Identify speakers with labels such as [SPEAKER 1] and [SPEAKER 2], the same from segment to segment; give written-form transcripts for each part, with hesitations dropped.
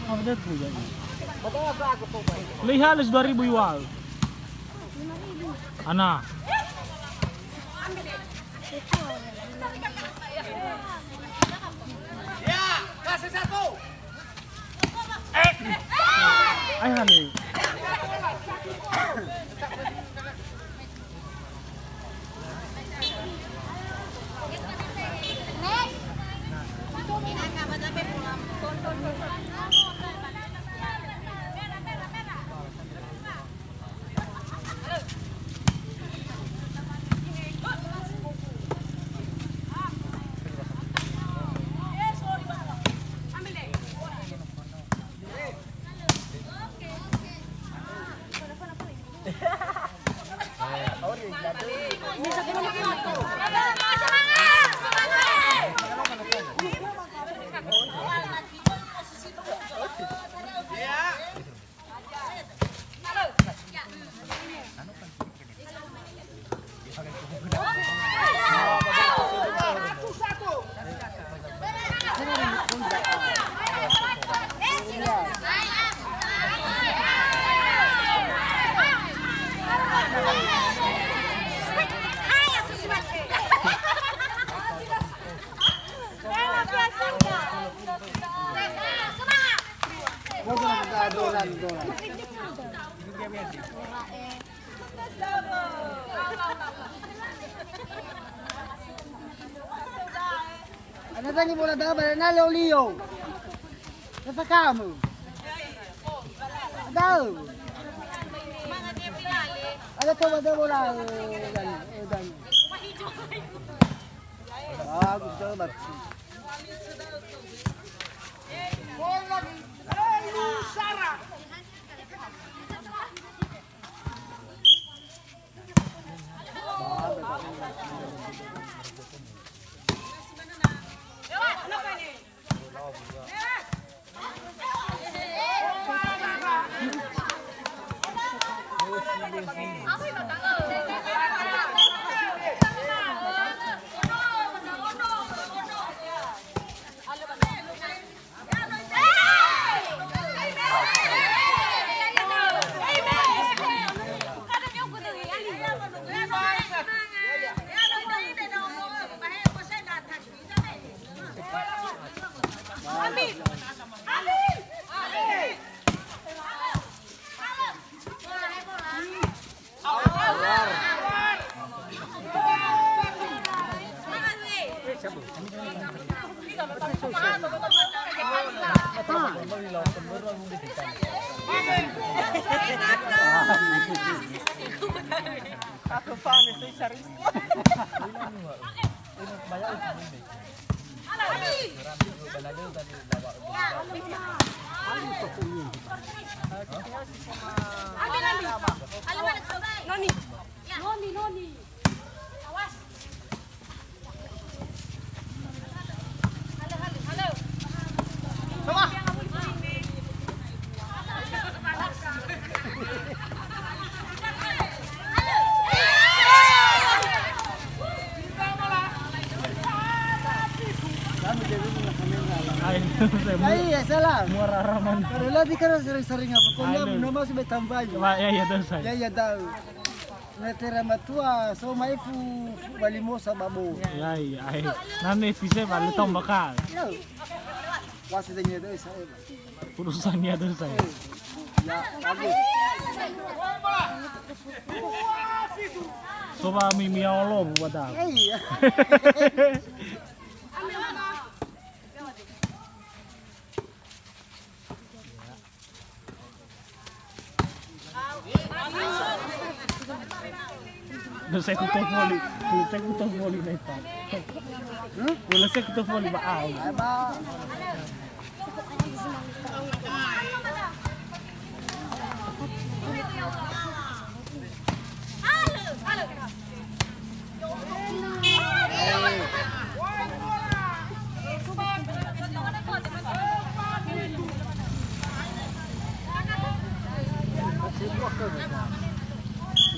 [SPEAKER 1] Update po yan. Lihalis 2,000 iwal. Ana.
[SPEAKER 2] Ya, kasih satu.
[SPEAKER 1] Ay hali.
[SPEAKER 3] Ano tadi bola dapat na Leo. Nasa kamu. Ada. Ada coba ada bola dan. Bagus banget. Bola. Sarah.
[SPEAKER 2] Aku fan itu serius. Noni. Awas. Halo. Sama.
[SPEAKER 3] Ay, salah.
[SPEAKER 1] Murah raman.
[SPEAKER 3] Kalau lagi kan sering-sering apa? Kau nggak nama sih tambah aja.
[SPEAKER 1] Ya terus saya.
[SPEAKER 3] Ya tahu. Netera matua, so maifu balimosa babo.
[SPEAKER 1] Ya. Nane bisa balik tombak kan.
[SPEAKER 3] Wasi tanya itu saya.
[SPEAKER 1] Urusannya terus saya.
[SPEAKER 3] Ya, bagus.
[SPEAKER 1] Coba mimi Allah buat aku.
[SPEAKER 3] Iya.
[SPEAKER 1] Doon sa kuto volley na ito. Wala sa kuto volley ba aw?
[SPEAKER 3] Aba.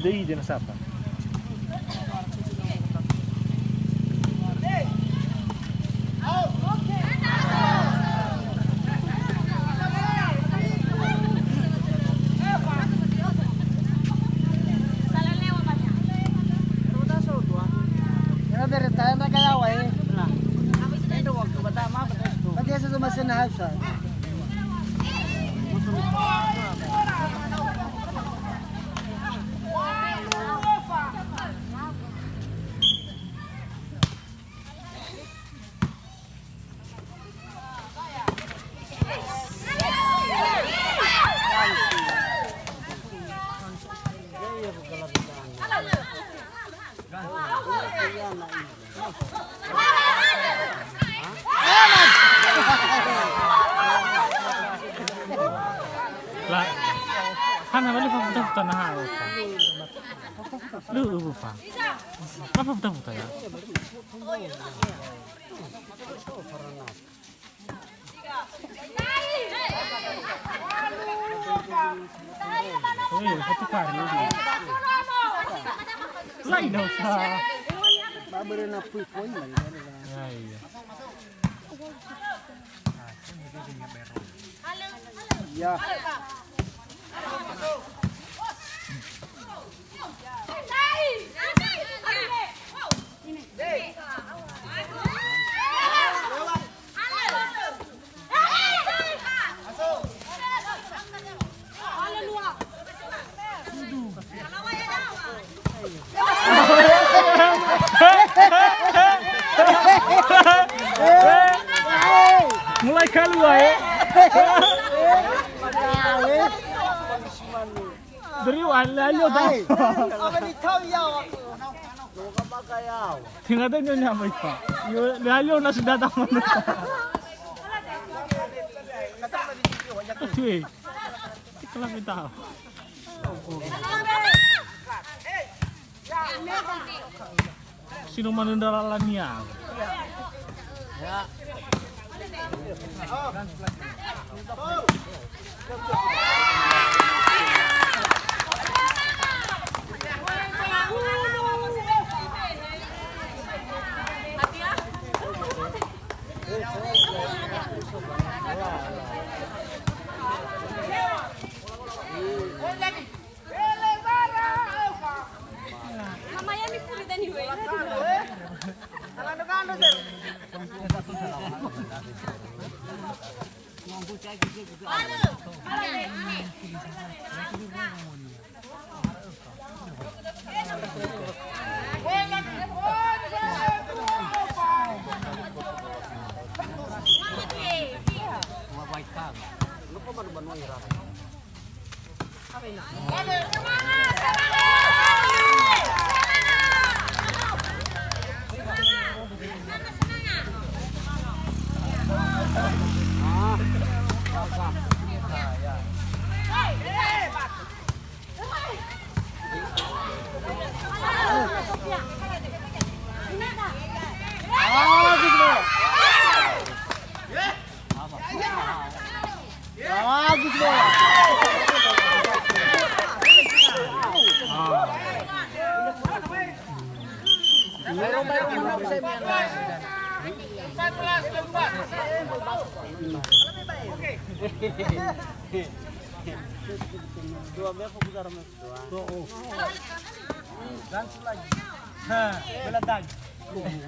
[SPEAKER 1] Dei de nasapa. Kana bali paputa na hao pa. Lu pa. Paputa ya. Satu kali. Lain daw sa.
[SPEAKER 3] Babere na puy man.
[SPEAKER 1] Ay.
[SPEAKER 3] Ya.
[SPEAKER 1] Mulai keluar ya. Dari lalu dah. Tinggal tu nyonya mereka. Lalu nak sudah tahu mana. Cuy, kalau kita tahu. Sino manundaralania. Ya.
[SPEAKER 3] Dua meter putar dua. Dan lagi. Beladan. Lagi.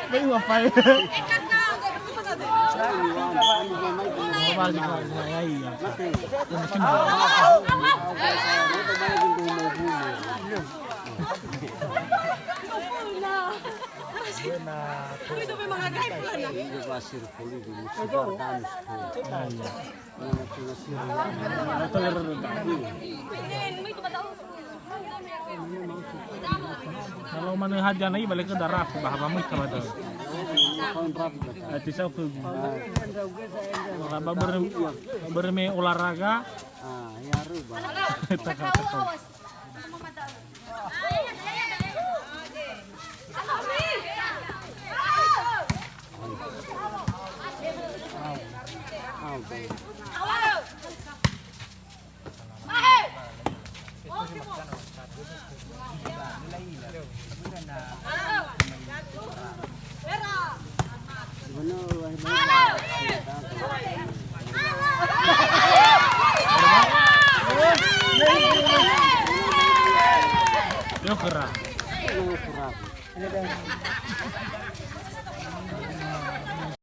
[SPEAKER 1] May wafay.
[SPEAKER 2] Itu memang agak
[SPEAKER 3] Pasir poli di Sudardan.
[SPEAKER 1] Kalau mana hajan lagi balik ke darah, bahasa kami sama tu. Tidak aku. Kalau bermain olahraga,
[SPEAKER 3] Ya rubah.
[SPEAKER 1] Yo kerap.
[SPEAKER 3] Ini